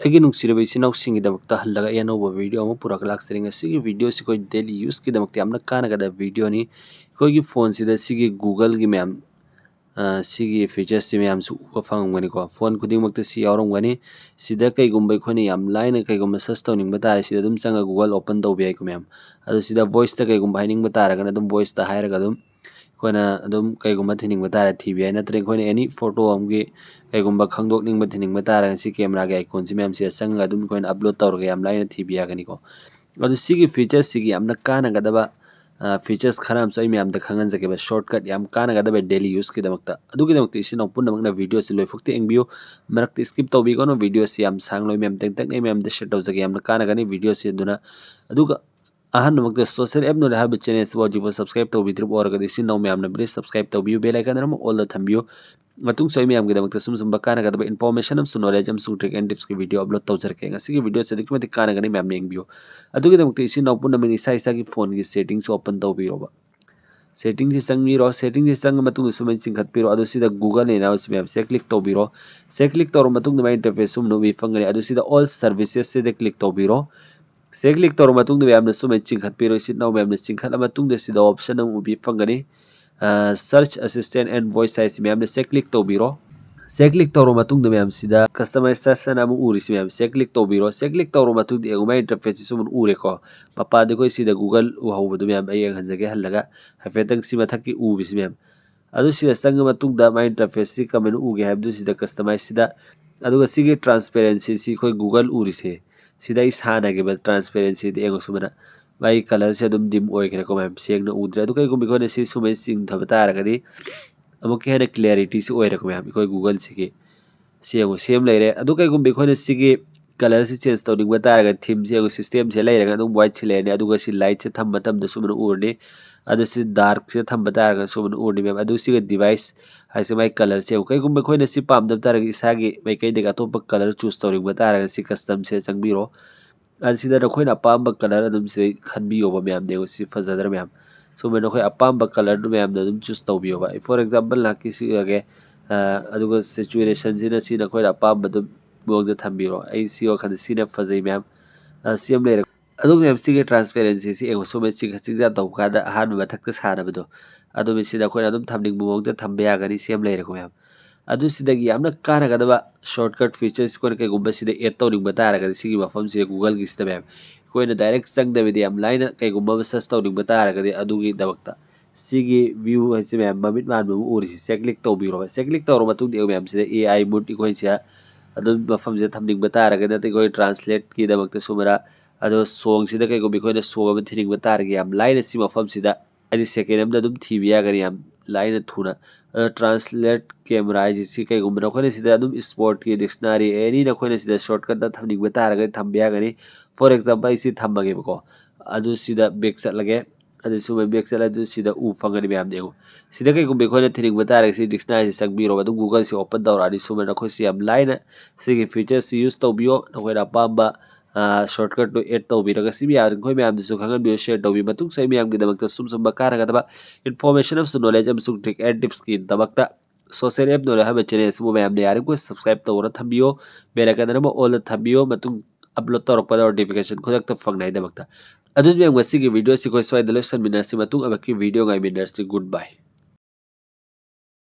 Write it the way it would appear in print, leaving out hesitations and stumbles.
ꯑꯩꯒꯤ ꯅꯨꯡꯁꯤꯔꯕ ꯏꯆꯤꯟ-ꯏꯅꯥꯎꯁꯤꯡꯒꯤꯗꯃꯛꯇ ꯍꯜꯂꯒ ꯑꯩ ꯑꯅꯧꯕ ꯚꯤꯗꯤꯑꯣ ꯑꯃ ꯄꯨꯔꯛꯑꯒ ꯂꯥꯛꯆꯔꯤ꯫ ꯉꯁꯤꯒꯤ ꯚꯤꯗꯤꯑꯣꯁꯤ ꯑꯩꯈꯣꯏ ꯗꯦꯂꯤ ꯌꯨꯁꯀꯤꯗꯃꯛꯇ ꯌꯥꯝꯅ ꯀꯥꯟꯅꯒꯗꯕ ꯚꯤꯗꯤꯑꯣꯅꯤ꯫ ꯑꯩꯈꯣꯏꯒꯤ ꯐꯣꯟꯁꯤꯗ ꯁꯤꯒꯤ ꯒꯨꯒꯜꯒꯤ ꯃꯌꯥꯝ ꯁꯤꯒꯤ ꯐꯤꯆꯔꯁꯁꯤ ꯃꯌꯥꯝꯁꯨ ꯎꯕ ꯐꯪꯉꯝꯒꯅꯤꯀꯣ꯫ ꯐꯣꯟ ꯈꯨꯗꯤꯡꯃꯛꯇ ꯁꯤ ꯌꯥꯎꯔꯝꯒꯅꯤ꯫ ꯁꯤꯗ ꯀꯩꯒꯨꯝꯕ ꯑꯩꯈꯣꯏꯅ ꯌꯥꯝ ꯂꯥꯏꯅ ꯀꯩꯒꯨꯝꯕ ꯁꯔꯆ ꯇꯧꯅꯤꯡꯕ ꯇꯥꯔꯦ ꯁꯤꯗ ꯑꯗꯨꯝ ꯆꯪꯉꯒ ꯒꯨꯒꯜ ꯑꯣꯄꯟ ꯇꯧꯕ ꯌꯥꯏꯀꯣ ꯃꯌꯥꯝ꯫ ꯑꯗꯣ ꯁꯤꯗ ꯚꯣꯏꯁꯇ ꯀꯩꯒꯨꯝꯕ ꯍꯥꯏꯅꯤꯡꯕ ꯇꯥꯔꯒꯅ ꯑꯗꯨꯝ ꯚꯣꯏꯁꯇ ꯍꯥꯏꯔꯒ ꯑꯗꯨꯝ ꯑꯩꯈꯣꯏꯅ ꯑꯗꯨꯝ ꯀꯩꯒꯨꯝꯕ ꯊꯤꯅꯤꯡꯕ ꯇꯥꯔꯦ ꯊꯤꯕ ꯌꯥꯏ꯫ ꯅꯠꯇ꯭ꯔꯒ ꯑꯩꯈꯣꯏꯅ ꯑꯦꯅꯤ ꯐꯣꯇꯣ ꯑꯃꯒꯤ ꯀꯩꯒꯨꯝꯕ ꯈꯪꯗꯣꯛꯅꯤꯡꯕ ꯊꯤꯅꯤꯡꯕ ꯇꯥꯔꯒ ꯁꯤ ꯀꯦꯃꯦꯔꯥꯒꯤ ꯑꯥꯏꯀꯣꯟꯁꯤ ꯃꯌꯥꯝꯁꯤꯗ ꯆꯪꯉꯒ ꯑꯗꯨꯝ ꯑꯩꯈꯣꯏꯅ ꯑꯞꯂꯣꯗ ꯇꯧꯔꯒ ꯌꯥꯝ ꯂꯥꯏꯅ ꯊꯤꯕ ꯌꯥꯒꯅꯤꯀꯣ꯫ ꯑꯗꯨ ꯁꯤꯒꯤ ꯐꯤꯆꯔꯁꯤꯒꯤ ꯌꯥꯝꯅ ꯀꯥꯟꯅꯒꯗꯕ ꯐꯤꯆꯔꯁ ꯈꯔ ꯑꯃꯁꯨ ꯑꯩ ꯃꯌꯥꯝꯗ ꯈꯪꯍꯟꯖꯒꯦꯕ ꯁꯣꯔꯠꯀꯠ ꯌꯥꯝ ꯀꯥꯟꯅꯒꯗꯕ ꯗꯦꯂꯤ ꯌꯨꯁꯀꯤꯗꯃꯛꯇ꯫ ꯑꯗꯨꯒꯤꯗꯃꯛꯇ ꯏꯆꯤꯟ-ꯏꯅꯥꯎ ꯄꯨꯝꯅꯃꯛꯅ ꯚꯤꯗꯤꯑꯣꯁꯤ ꯂꯣꯏꯐꯥꯎꯇ ꯌꯦꯡꯕꯤꯌꯨ꯫ ꯃꯔꯛꯇ ꯁ꯭ꯀꯤꯞ ꯇꯧꯕꯤꯒꯅꯨ꯫ ꯚꯤꯗꯤꯑꯣꯁꯤ ꯌꯥꯝ ꯁꯥꯡꯂꯣꯏ ꯃꯌꯥꯝ ꯇꯦꯛ-ꯇꯦꯛꯅ ꯑꯩ ꯃꯌꯥꯝꯗ ꯁꯦꯌꯔ ꯇꯧꯖꯒꯦ ꯌꯥꯝꯅ ꯀꯥꯟꯅꯒꯅꯤ ꯚꯤꯗꯤꯑꯣꯁꯤ ꯑꯗꯨꯅ꯫ ꯑꯗꯨꯒ ꯑꯍꯥꯟꯕꯃꯛꯇ ꯁꯣꯁꯤꯌꯦꯜ ꯑꯦꯞ ꯅꯣꯂꯦꯖ ꯍꯥꯏꯕ ꯆꯦꯅꯦꯜꯁꯤꯕꯨ ꯍꯧꯖꯤꯛꯐꯥꯎ ꯁꯕꯁꯀ꯭ꯔꯥꯏꯕ ꯇꯧꯕꯤꯗ꯭ꯔꯤꯕ ꯑꯣꯏꯔꯒꯗꯤ ꯏꯆꯤꯟ-ꯏꯅꯥꯎ ꯃꯌꯥꯝꯅ ꯄ꯭ꯂꯤꯖ ꯁꯕꯁꯀ꯭ꯔꯥꯏꯕ ꯇꯧꯕꯤꯌꯨ꯫ ꯕꯦꯜ ꯑꯥꯏꯀꯟ ꯑꯃ ꯑꯣꯜꯗ ꯊꯝꯕꯤꯌꯨ꯫ ꯃꯇꯨꯡꯁꯨ ꯑꯩ ꯃꯌꯥꯝꯒꯤꯗꯃꯛꯇ ꯁꯨꯝꯕ ꯀꯥꯟꯅꯒꯗꯕ ꯏꯟꯐꯣꯔꯃꯦꯁꯟ ꯑꯃꯁꯨꯡ ꯅꯣꯂꯦꯖ ꯑꯃꯁꯨꯡ ꯇ꯭ꯔꯤꯛ ꯑꯦꯟड ꯇꯤꯞꯁꯀꯤ ꯚꯤꯗꯤꯑꯣ ꯑꯞꯂꯣꯗ ꯇꯧꯖꯔꯛꯀꯦ꯫ ꯉꯁꯤꯒꯤ ꯚꯤꯗꯤꯑꯣꯁꯤ ꯑꯗꯨꯛꯀꯤ ꯃꯇꯤꯛ ꯀꯥꯟꯅꯒꯅꯤ ꯃꯌꯥꯝꯅ ꯌꯦꯡꯕꯤꯌꯨ꯫ ꯑꯗꯨꯒꯤꯗꯃꯛꯇ ꯏꯆꯤꯟ-ꯏꯅꯥꯎ ꯄꯨꯝꯅꯃꯛꯅ ꯏꯁꯥꯒꯤ ꯐꯣꯟꯒꯤ ꯁꯦꯇꯤꯡꯁ ꯑꯣꯄꯟ ꯇꯧꯕꯤꯔꯣꯕ꯫ ꯁꯦꯇꯤꯡꯁꯤ ꯆꯪꯕꯤꯔꯣ꯫ ꯁꯦꯇꯤꯡꯁꯤ ꯆꯪꯉ ꯃꯇꯨꯡꯗ ꯁꯨꯃꯥꯏꯅ ꯆꯤꯡꯈꯠꯄꯤꯔꯣ꯫ ꯑꯗꯨ ꯁꯤꯗ ꯒꯨꯒꯜ ꯍꯥꯏꯅ ꯃꯌꯥꯝꯁꯦ ꯀ꯭ꯂꯤꯛ ꯇꯧꯕꯤꯔꯣ꯫ ꯁꯦ ꯀ꯭ꯂꯤꯛ ꯇꯧꯔ ꯃꯇꯨꯡꯗ ꯃꯥꯏ ꯏꯟꯇꯔꯐꯦꯁ ꯁꯨꯝꯅ ꯎꯕꯤ ꯐꯪꯒꯅꯤ꯫ ꯑꯗꯨ ꯁꯤꯗ ꯑꯣꯜ ꯁꯔꯚꯤꯁꯦꯁꯁꯤꯗ ꯀ꯭ꯂꯤꯛ ꯇꯧꯕꯤꯔꯣ꯫ ꯁꯦ ꯀ꯭ꯂꯤꯛ ꯇꯧꯔ ꯃꯇꯨꯡꯗ ꯃꯌꯥꯝꯅ ꯁꯨꯃꯥꯏꯅ ꯆꯤꯡꯈꯠꯄꯤꯔꯣ꯫ ꯏꯆꯤꯟ-ꯏꯅꯥꯎ ꯃꯌꯥꯝꯅ ꯆꯤꯡꯈꯠꯂ ꯃꯇꯨꯡꯗ ꯁꯤꯗ ꯑꯣꯞꯁꯟ ꯑꯃ ꯎꯕꯤ ꯐꯪꯒꯅꯤ꯫ ꯁꯔꯆ ꯑꯦꯁꯤꯁꯇꯦꯟꯠ ꯑꯦꯟड ꯚꯣꯏꯁ ꯍꯥꯏꯁꯤ ꯃꯌꯥꯝꯅ ꯁꯦ ꯀ꯭ꯂꯤꯛ ꯇꯧꯕꯤꯔꯣ꯫ ꯁꯦ ꯀ꯭ꯂꯤꯛ ꯇꯧꯔ ꯃꯇꯨꯡꯗ ꯃꯌꯥꯝꯁꯤꯗ ꯀꯁꯇꯃꯥꯏꯖꯦꯁꯟ ꯑꯃ ꯎꯔꯤꯁꯤ ꯃꯌꯥꯝ ꯁꯦ ꯀ꯭ꯂꯤꯛ ꯇꯧꯕꯤꯔꯣ꯫ ꯁꯦ ꯀ꯭ꯂꯤꯛ ꯇꯧꯔ ꯃꯇꯨꯡꯗ ꯌꯦꯡꯉꯨ ꯃꯥꯏ ꯏꯟꯇꯔꯐꯦꯁꯁꯤ ꯁꯨꯝ ꯎꯔꯦꯀꯣ꯫ ꯃꯄꯥꯗ ꯑꯩꯈꯣꯏ ꯁꯤꯗ ꯒꯨꯒꯜ ꯎꯍꯧꯕꯗꯨ ꯃꯌꯥꯝ ꯑꯩ ꯌꯦꯡꯍꯟꯖꯒꯦ ꯍꯜꯂꯒ ꯍꯥꯏꯐꯦꯠꯇꯪ ꯁꯤ ꯃꯊꯛꯀꯤ ꯎꯕꯤꯁꯤ ꯃꯌꯥꯝ꯫ ꯑꯗꯨ ꯁꯤꯗ ꯆꯪꯉ ꯃꯇꯨꯡꯗ ꯃꯥꯏ ꯏꯟꯇꯔꯐꯦꯁꯁꯤ ꯀꯃꯥꯏꯅ ꯎꯒꯦ ꯍꯥꯏꯕꯗꯨ ꯁꯤꯗ ꯀꯁꯇꯃꯥꯏꯖꯁꯤꯗ ꯑꯗꯨꯒ ꯁꯤꯒꯤ ꯇ꯭ꯔꯥꯟꯁꯄꯦꯔꯦꯟꯁꯤꯁꯤ ꯑꯩꯈꯣꯏ ꯒꯨꯒꯜ ꯎꯔꯤꯁꯦ ꯁꯤꯗ ꯑꯩ ꯁꯥꯟꯅꯒꯦꯕ ꯇ꯭ꯔꯥꯟꯁꯄꯦꯔꯦꯟꯁꯤꯗ ꯌꯦꯡꯉꯨ ꯁꯨꯃꯥꯏꯅ ꯃꯥꯒꯤ ꯀꯂꯔꯁꯦ ꯑꯗꯨꯝ ꯗꯤꯝ ꯑꯣꯏꯈ꯭ꯔꯦꯀꯣ ꯃꯌꯥꯝ ꯁꯦꯡꯅ ꯎꯗ꯭ꯔꯦ꯫ ꯑꯗꯨ ꯀꯩꯒꯨꯝꯕ ꯑꯩꯈꯣꯏꯅ ꯁꯤ ꯁꯨꯃꯥꯏꯅ ꯆꯤꯡꯊꯕ ꯇꯥꯔꯒꯗꯤ ꯑꯃꯨꯛꯀ ꯍꯦꯟꯅ ꯀ꯭ꯂꯤꯌꯥꯔꯤꯇꯤꯁꯤ ꯑꯣꯏꯔꯦꯀꯣ ꯃꯌꯥꯝ ꯑꯩꯈꯣꯏ ꯒꯨꯒꯜꯁꯤꯒꯤ ꯁꯤ ꯌꯦꯡꯉꯨ ꯁꯦꯝ ꯂꯩꯔꯦ꯫ ꯑꯗꯨ ꯀꯩꯒꯨꯝꯕ ꯑꯩꯈꯣꯏꯅ ꯁꯤꯒꯤ ꯀꯂꯔꯁꯤ ꯆꯦꯟꯖ ꯇꯧꯅꯤꯡꯕ ꯇꯥꯔꯒꯗꯤ ꯊꯤꯝꯁꯤ ꯌꯦꯡꯉꯨ ꯁꯤꯁꯇꯦꯝꯁꯦ ꯂꯩꯔꯒ ꯑꯗꯨꯝ ꯋꯥꯏꯠꯁꯤ ꯂꯩꯔꯅꯤ꯫ ꯑꯗꯨꯒ ꯁꯤ ꯂꯥꯏꯠꯁꯦ ꯊꯝꯕ ꯃꯇꯝꯗ ꯁꯨꯃꯥꯏꯅ ꯎꯔꯅꯤ꯫ ꯑꯗꯨ ꯁꯤ ꯗꯥꯔꯛꯁꯦ ꯊꯝꯕ ꯇꯥꯔꯒ ꯁꯨꯃꯥꯏꯅ ꯎꯔꯅꯤ ꯃꯌꯥꯝ꯫ ꯑꯗꯨ ꯁꯤꯒ ꯗꯤꯚꯥꯏꯁ ꯍꯥꯏꯁꯦ ꯃꯥꯏ ꯀꯂꯔꯁꯦ ꯌꯦꯡꯉꯨ ꯀꯩꯒꯨꯝꯕ ꯑꯩꯈꯣꯏꯅ ꯁꯤ ꯄꯥꯝꯗꯕ ꯇꯥꯔꯒꯗꯤ ꯏꯁꯥꯒꯤ ꯃꯥꯏꯀꯩꯗꯒꯤ ꯑꯇꯣꯞꯄ ꯀꯂꯔ ꯆꯨꯁ ꯇꯧꯅꯤꯡꯕ ꯇꯥꯔꯒꯗꯤ ꯁꯤ ꯀꯁꯇꯝꯁꯦ ꯆꯪꯕꯤꯔꯣ꯫ ꯁꯤꯗ ꯅꯈꯣꯏꯅ ꯑꯄꯥꯝꯕ ꯀꯂꯔ ꯑꯗꯨꯝ ꯁꯤꯗꯩ ꯈꯟꯕꯤꯌꯣꯕ ꯃꯌꯥꯝ ꯌꯦꯡꯉꯨ ꯁꯤ ꯐꯖꯗ꯭ꯔꯥ ꯃꯌꯥꯝ꯫ ꯁꯨꯃꯥꯏꯅ ꯑꯩꯈꯣꯏ ꯑꯄꯥꯝꯕ ꯀꯂꯔꯗꯨ ꯃꯌꯥꯝꯗ ꯑꯗꯨꯝ ꯆꯨꯁ ꯇꯧꯕꯤꯌꯣꯕ꯫ ꯐꯣꯔ ꯑꯦꯛꯖꯥꯝꯄꯜ ꯂꯥꯛꯀꯤ ꯁꯤꯒꯦ ꯑꯗꯨꯒ ꯁꯤꯆꯨꯋꯦꯁꯟꯁꯤꯅ ꯁꯤꯅ ꯑꯩꯈꯣꯏꯅ ꯑꯄꯥꯝꯕ ꯑꯗꯨꯝ ꯃꯑꯣꯡꯗ ꯊꯝꯕꯤꯔꯣ꯫ ꯑꯩ ꯁꯤ ꯋꯥꯈꯜꯗ ꯁꯤꯅ ꯐꯖꯩ ꯃꯌꯥꯝ ꯁꯤ ꯑꯃ ꯂꯩꯔꯦ꯫ ꯑꯗꯨꯒ ꯃꯌꯥꯝ ꯁꯤꯒꯤ ꯇ꯭ꯔꯥꯟꯁꯄꯦꯔꯦꯟꯁꯤꯁꯤ ꯌꯦꯡꯉꯨ ꯁꯨꯃꯥꯏꯅ ꯆꯤꯡꯖꯥ ꯇꯧꯕ ꯀꯥꯟꯗ ꯑꯍꯥꯟꯕ ꯃꯊꯛꯇ ꯁꯥꯟꯅꯕꯗꯣ ꯑꯗꯨ ꯁꯤꯗ ꯑꯩꯈꯣꯏꯅ ꯑꯗꯨꯝ ꯊꯝꯅꯤꯡꯕ ꯃꯑꯣꯡꯗ ꯊꯝꯕ ꯌꯥꯒꯅꯤ ꯁꯤ ꯑꯃ ꯂꯩꯔꯦꯀꯣ ꯃꯌꯥꯝ꯫ ꯑꯗꯨ ꯁꯤꯗꯒꯤ ꯌꯥꯝꯅ ꯀꯥꯟꯅꯒꯗꯕ ꯁꯣꯔꯠꯀꯠ ꯐꯤꯆꯔꯁ ꯑꯩꯈꯣꯏꯅ ꯀꯩꯒꯨꯝꯕ ꯁꯤꯗ ꯑꯦꯗ ꯇꯧꯅꯤꯡꯕ ꯇꯥꯔꯒꯗꯤ ꯁꯤꯒꯤ ꯃꯐꯝꯁꯤꯗ ꯒꯨꯒꯜꯒꯤꯁꯤꯗ ꯃꯌꯥꯝ ꯑꯩꯈꯣꯏꯅ ꯗꯥꯏꯔꯦꯛ ꯆꯪꯗꯕꯤꯗ ꯌꯥꯝ ꯂꯥꯏꯅ ꯀꯩꯒꯨꯝꯕ ꯑꯃ ꯁꯔꯆ ꯇꯧꯅꯤꯡꯕ ꯇꯥꯔꯒꯗꯤ ꯑꯗꯨꯒꯤꯗꯃꯛꯇ ꯁꯤꯒꯤ ꯚ꯭ꯌꯨ ꯍꯥꯏꯁꯦ ꯃꯌꯥꯝ ꯃꯃꯤꯠ ꯃꯥꯟꯕ ꯑꯃ ꯎꯔꯤꯁꯤ ꯁꯦ ꯀ꯭ꯂꯤꯛ ꯇꯧꯕꯤꯔꯣ꯫ ꯁꯦ ꯀ꯭ꯂꯤꯛ ꯇꯧꯔ ꯃꯇꯨꯡꯗ ꯃꯌꯥꯝꯁꯤꯗ AI ꯃꯨꯠ ꯑꯩꯈꯣꯏꯁꯦ ꯑꯗꯨꯝ ꯃꯐꯝꯁꯤꯗ ꯊꯝꯅꯤꯡꯕ ꯇꯥꯔꯒꯗꯤ ꯅꯠꯇ꯭ꯔꯒ ꯑꯩꯈꯣꯏ ꯇ꯭ꯔꯥꯟꯁꯂꯦꯠꯀꯤꯗꯃꯛꯇ ꯁꯨꯃꯥꯏꯅ ꯑꯗꯣ ꯁꯣꯡꯁꯤꯗ ꯀꯩꯒꯨꯝꯕ ꯑꯩꯈꯣꯏꯅ ꯁꯣꯡ ꯑꯃ ꯊꯤꯅꯤꯡꯕ ꯇꯥꯔꯒꯗꯤ ꯌꯥꯝ ꯂꯥꯏꯅ ꯁꯤ ꯃꯐꯝꯁꯤꯗ ꯍꯥꯏꯗꯤ ꯁꯦꯀꯦꯟ ꯑꯃꯗ ꯑꯗꯨꯝ ꯊꯤꯕ ꯌꯥꯒꯅꯤ ꯌꯥꯝ ꯂꯥꯏꯅ ꯊꯨꯅ꯫ ꯇ꯭ꯔꯥꯟꯁꯂꯦꯠ ꯀꯦꯃꯦꯔꯥ ꯍꯥꯏꯁꯤ ꯁꯤ ꯀꯩꯒꯨꯝꯕ ꯅꯈꯣꯏꯅ ꯁꯤꯗ ꯑꯗꯨꯝ ꯏꯁꯄꯣꯔꯠꯀꯤ ꯗꯤꯛꯁꯅꯥꯔꯤ ꯑꯦꯅꯤ ꯅꯈꯣꯏꯅ ꯁꯤꯗ ꯁꯣꯔꯠꯀꯠꯇ ꯊꯝꯅꯤꯡꯕ ꯇꯥꯔꯒꯗꯤ ꯊꯝꯕ ꯌꯥꯒꯅꯤ꯫ ꯐꯣꯔ ꯑꯦꯛꯖꯥꯝꯄꯜ ꯑꯩ ꯁꯤ ꯊꯝꯃꯒꯦꯕꯀꯣ꯫ ꯑꯗꯨ ꯁꯤꯗ ꯕꯦꯛ ꯆꯠꯂꯒꯦ꯫ ꯑꯗꯨ ꯁꯨꯃꯥꯏꯅ ꯕꯦꯛ ꯆꯠꯂꯁꯨ ꯁꯤꯗ ꯐꯪꯒꯅꯤ ꯃꯌꯥꯝ ꯌꯦꯡꯉꯨ꯫ ꯁꯤꯗ ꯀꯩꯒꯨꯝꯕ ꯑꯩꯈꯣꯏꯅ ꯊꯤꯅꯤꯡꯕ ꯇꯥꯔꯒꯗꯤ ꯁꯤ ꯗꯤꯛꯁꯅꯥꯔꯤꯁꯤ ꯆꯪꯕꯤꯔꯣ ꯑꯗꯨꯝ ꯒꯨꯒꯜꯁꯤ ꯑꯣꯄꯟ ꯇꯧꯔꯛꯑꯅꯤ ꯁꯨꯃꯥꯏꯅ ꯑꯩꯈꯣꯏꯁꯤ ꯌꯥꯝ ꯂꯥꯏꯅ ꯁꯤꯒꯤ ꯐꯤꯆꯔꯁꯤ ꯌꯨꯁ ꯇꯧꯕꯤꯌꯣ꯫ ꯅꯈꯣꯏꯅ ꯑꯄꯥꯝꯕ ꯁꯣꯔꯠꯀꯠꯇꯨ ꯑꯦꯗ ꯇꯧꯕꯤꯔꯒ ꯁꯤ ꯑꯩꯈꯣꯏ ꯃꯌꯥꯝꯗꯁꯨ ꯈꯪꯍꯟꯕꯤꯌꯨ ꯁꯦꯌꯔ ꯇꯧꯕꯤꯌꯨ꯫ ꯃꯇꯨꯡꯁꯨ ꯑꯩ ꯃꯌꯥꯝꯒꯤꯗꯃꯛꯇ ꯁꯨꯝꯕ ꯀꯥꯟꯅꯒꯗꯕ ꯏꯟꯐꯣꯔꯃꯦꯁꯟ ꯑꯃꯁꯨꯡ ꯅꯣꯂꯦꯖ ꯑꯃꯁꯨꯡ ꯇ꯭ꯔꯤꯛ ꯑꯦꯟड ꯇꯤꯞꯁꯀꯤꯗꯃꯛꯇ ꯁꯣꯁꯤꯌꯦꯜ ꯑꯦꯞ ꯅꯣꯂꯦꯖ ꯍꯥꯏꯕ ꯆꯦꯅꯦꯜ ꯑꯁꯤꯕꯨ ꯃꯌꯥꯝꯅ ꯌꯥꯔꯤꯕꯃꯈꯩ ꯁꯕꯁꯀ꯭ꯔꯥꯏꯕ ꯇꯧꯔ ꯊꯝꯕꯤꯌꯣ꯫ ꯕꯦꯜ ꯑꯥꯏꯀꯟ ꯑꯃ ꯑꯣꯜꯗ ꯊꯝꯕꯤꯌꯣ ꯃꯇꯨꯡ ꯑꯞꯂꯣꯗ ꯇꯧꯔꯛꯄꯗ ꯅꯣꯇꯤꯐꯤꯀꯦꯁꯟ ꯈꯨꯗꯛꯇ ꯐꯪꯅꯉꯥꯏꯗꯃꯛꯇ꯫ ꯑꯗꯨꯗꯤ ꯃꯌꯥꯝ ꯉꯁꯤꯒꯤ ꯚꯤꯗꯤꯑꯣꯁꯤ ꯑꯩꯈꯣꯏ ꯁ꯭ꯋꯥꯏꯗ ꯂꯣꯏꯁꯤꯟꯃꯤꯟꯅꯔꯁꯤ ꯃꯇꯨꯡ ꯑꯃꯨꯛꯀꯤ ꯚꯤꯗꯤꯑꯣ ꯉꯥꯏꯃꯤꯟꯅꯔꯁꯤ꯫ ꯒꯨꯗ ꯕꯥꯏ꯫